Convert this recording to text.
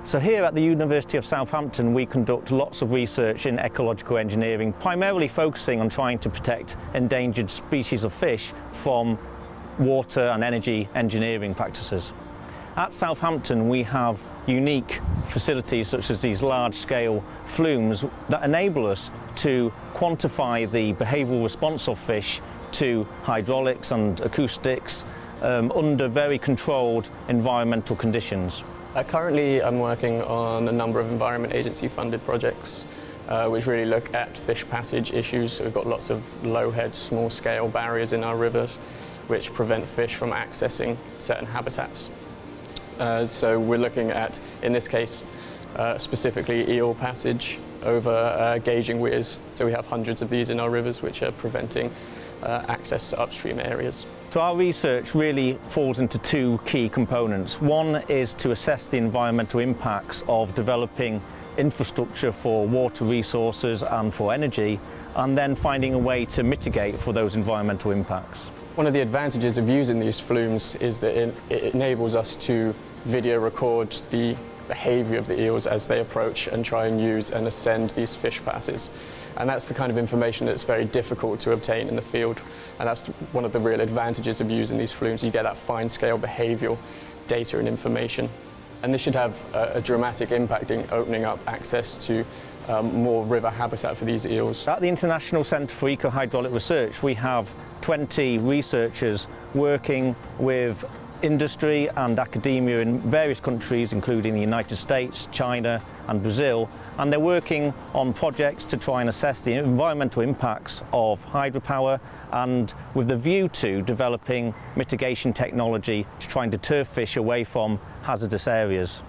So here at the University of Southampton we conduct lots of research in ecological engineering, primarily focusing on trying to protect endangered species of fish from water and energy engineering practices. At Southampton we have unique facilities such as these large-scale flumes that enable us to quantify the behavioural response of fish to hydraulics and acoustics under very controlled environmental conditions. Currently I'm working on a number of Environment Agency funded projects which really look at fish passage issues. So we've got lots of low-head, small-scale barriers in our rivers which prevent fish from accessing certain habitats. So we're looking at, in this case, specifically eel passage over gauging weirs. So we have hundreds of these in our rivers which are preventing access to upstream areas. So our research really falls into two key components. One is to assess the environmental impacts of developing infrastructure for water resources and for energy, and then finding a way to mitigate for those environmental impacts. One of the advantages of using these flumes is that it enables us to video record the behaviour of the eels as they approach and try and use and ascend these fish passes. And that's the kind of information that's very difficult to obtain in the field. And that's one of the real advantages of using these flumes. You get that fine-scale behavioural data and information. And this should have a dramatic impact in opening up access to more river habitat for these eels. At the International Centre for Eco-Hydraulic Research we have 20 researchers working with industry and academia in various countries, including the United States, China and Brazil, and they're working on projects to try and assess the environmental impacts of hydropower, and with the view to developing mitigation technology to try and deter fish away from hazardous areas.